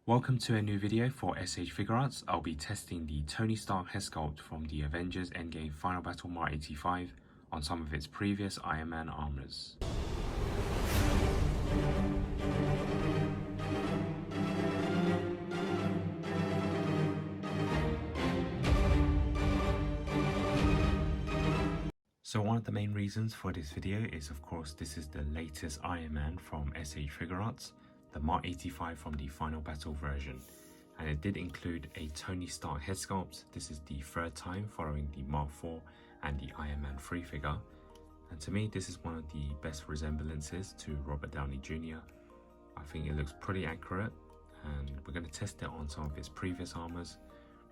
Welcome to a new video for SH Figuarts. I'll be testing the Tony Stark head sculpt from the Avengers Endgame Final Battle Mark 85 on some of its previous Iron Man armors. So one of the main reasons for this video is, of course, this is the latest Iron Man from SH Figuarts, the Mark 85 from the Final Battle version, and it did include a Tony Stark head sculpt. This is the third time following the Mark 4 and the Iron Man 3 figure, and to me this is one of the best resemblances to Robert Downey Jr. I think it looks pretty accurate, and we're going to test it on some of its previous armors,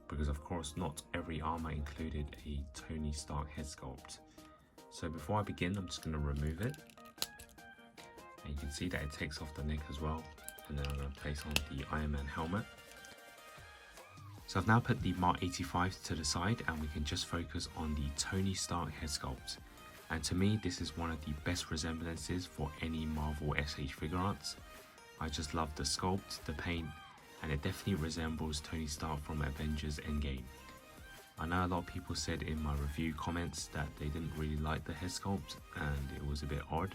because of course not every armor included a Tony Stark head sculpt. So before I begin, I'm just going to remove it, and you can see that it takes off the neck as well, and then I'm going to place on the Iron Man helmet. So I've now put the Mark 85 to the side, and we can just focus on the Tony Stark head sculpt. And to me, this is one of the best resemblances for any Marvel SH Figuarts. I just love the sculpt, the paint, and it definitely resembles Tony Stark from Avengers Endgame. I know a lot of people said in my review comments that they didn't really like the head sculpt and it was a bit odd,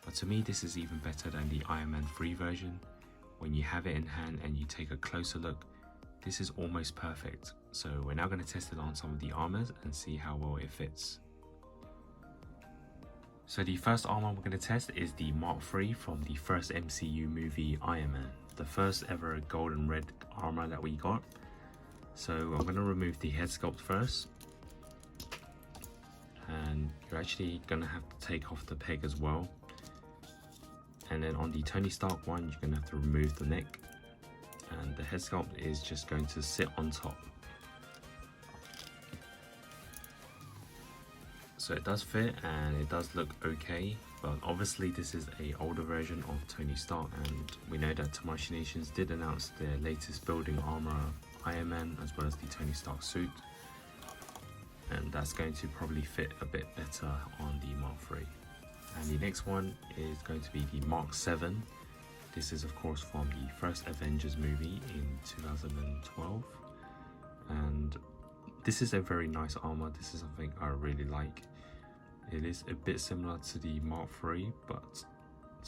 but to me this is even better than the Iron Man 3 version. When you have it in hand and you take a closer look, this is almost perfect. So we're now going to test it on some of the armors and see how well it fits. So the first armor we're going to test is the Mark 3 from the first MCU movie Iron Man, the first ever gold and red armor that we got. So I'm going to remove the head sculpt first, and you're actually going to have to take off the peg as well. And then on the Tony Stark one, you're going to have to remove the neck, and the head sculpt is just going to sit on top. So it does fit and it does look okay, but obviously this is an older version of Tony Stark, and we know that Tamashii Nations did announce their latest building armor Iron Man as well as the Tony Stark suit, and that's going to probably fit a bit better on the Mark 3. And the next one is going to be the Mark 7. This is of course from the first Avengers movie in 2012, and this is a very nice armor. This is something I really like. It is a bit similar to the Mark 3, but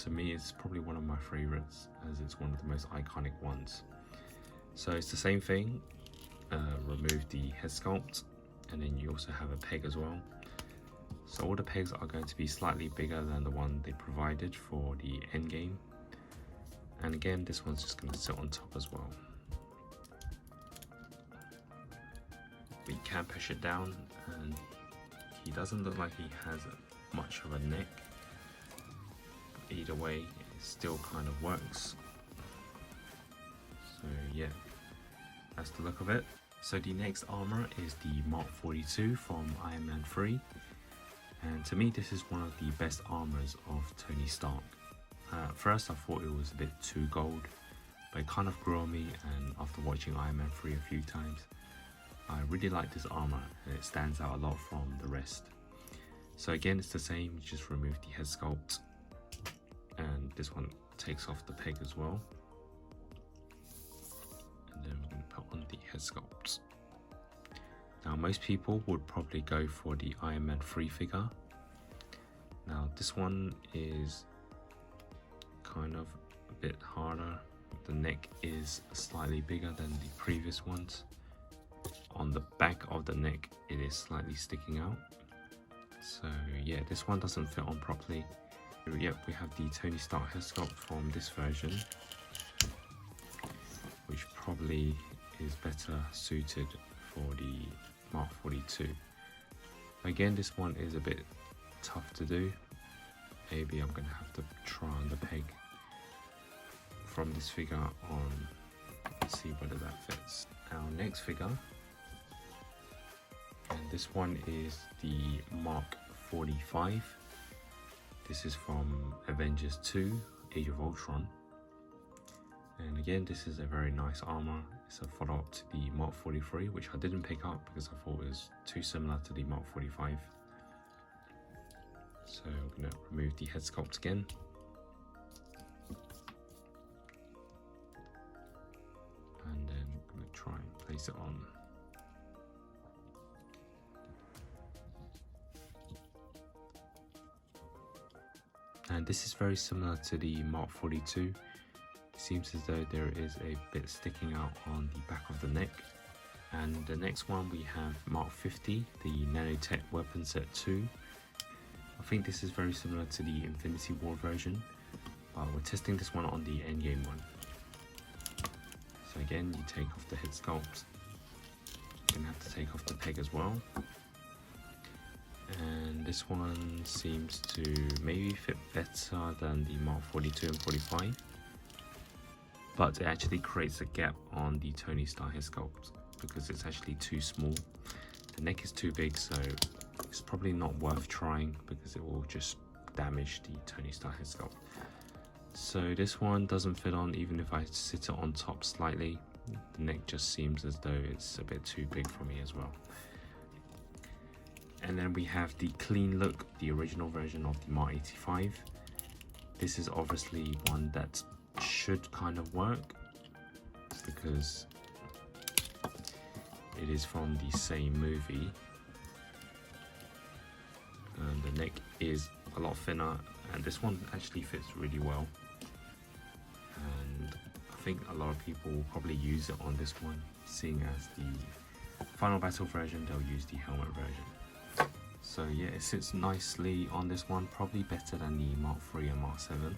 to me it's probably one of my favorites as it's one of the most iconic ones. So it's the same thing, remove the head sculpt, and then you also have a peg as well. So all the pegs are going to be slightly bigger than the one they provided for the Endgame. And again, this one's just going to sit on top as well. We can push it down, and he doesn't look like he has much of a neck. But either way, it still kind of works. So yeah, that's the look of it. So the next armor is the Mark 42 from Iron Man 3, and to me this is one of the best armors of Tony Stark. At first I thought it was a bit too gold, but it kind of grew on me, and after watching Iron Man 3 a few times, I really like this armor and it stands out a lot from the rest. So again, it's the same, you just remove the head sculpt, and this one takes off the peg as well. And then we're going to put on the head sculpts. Now most people would probably go for the Iron Man 3 figure. Now this one is kind of a bit harder. The neck is slightly bigger than the previous ones. On the back of the neck it is slightly sticking out. So yeah, this one doesn't fit on properly. Yep, we have the Tony Stark head sculpt from this version, which probably is better suited for the Mark 42. Again, this one is a bit tough to do. Maybe I'm going to have to try on the peg from this figure on, see whether that fits. Our next figure, and this one is the Mark 45. This is from Avengers 2, Age of Ultron. And again, this is a very nice armor. It's a follow-up to the Mark 43, which I didn't pick up because I thought it was too similar to the Mark 45. So I'm going to remove the head sculpt again. place it on. And this is very similar to the Mark 42. It seems as though there is a bit sticking out on the back of the neck. And the next one we have Mark 50, the Nanotech Weapon Set 2. I think this is very similar to the Infinity War version, but we're testing this one on the endgame one. So again, you take off the head sculpt. You're gonna have to take off the peg as well. And this one seems to maybe fit better than the Mark 42 and 45, but it actually creates a gap on the Tony Stark head sculpt because it's actually too small. The neck is too big, so it's probably not worth trying because it will just damage the Tony Stark head sculpt. So this one doesn't fit on even if I sit it on top slightly. The neck just seems as though it's a bit too big for me as well. And then we have the clean look, the original version of the Mark 85. This is obviously one that should kind of work because it is from the same movie. And the neck is a lot thinner, and this one actually fits really well. And I think a lot of people will probably use it on this one, seeing as the final battle version, they'll use the helmet version. So yeah, it sits nicely on this one, probably better than the Mark 3 and Mark 7.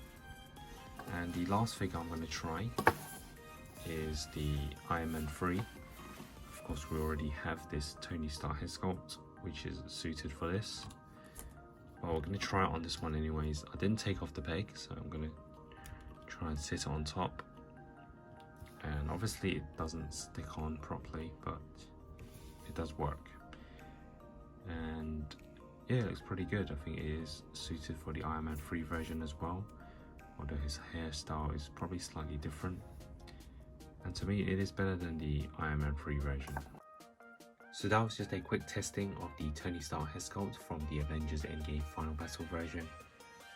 And the last figure I'm going to try is the Iron Man 3. Of course, we already have this Tony Stark head sculpt, which is suited for this. But we're going to try it on this one anyways. I didn't take off the peg, so I'm going to try and sit it on top. And obviously it doesn't stick on properly, but it does work. And yeah, it looks pretty good. I think it is suited for the Iron Man 3 version as well, although his hairstyle is probably slightly different. And to me, it is better than the Iron Man 3 version. So that was just a quick testing of the Tony Stark head sculpt from the Avengers Endgame Final Battle version.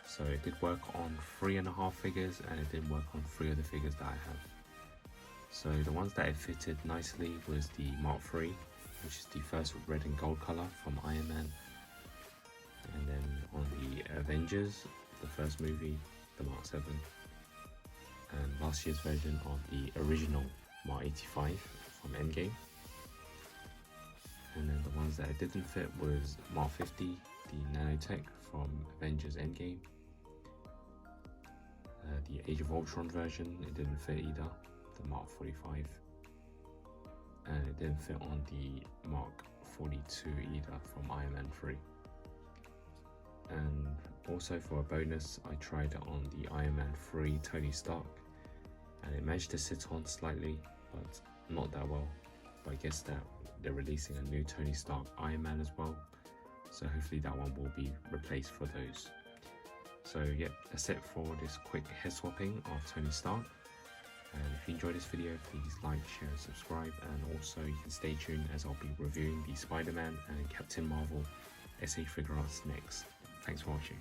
So it did work on 3.5 figures, and it did work on 3 of the figures that I have. So the ones that it fitted nicely was the Mark 3, which is the first red and gold color from Iron Man. And then on the Avengers, the first movie, the Mark 7. And last year's version of the original Mark 85 from Endgame. And then the ones that it didn't fit was Mark 50, the Nanotech from Avengers Endgame. The Age of Ultron version, it didn't fit either, the Mark 45. And it didn't fit on the Mark 42 either from Iron Man 3. And also for a bonus, I tried it on the Iron Man 3 Tony Stark, and it managed to sit on slightly, but not that well. But I guess that they're releasing a new Tony Stark Iron Man as well, so hopefully that one will be replaced for those. So yeah, that's it for this quick head swapping of Tony Stark. And if you enjoyed this video, please like, share and subscribe, and also you can stay tuned as I'll be reviewing the Spider-Man and Captain Marvel SA Figuarts next. Thanks for watching.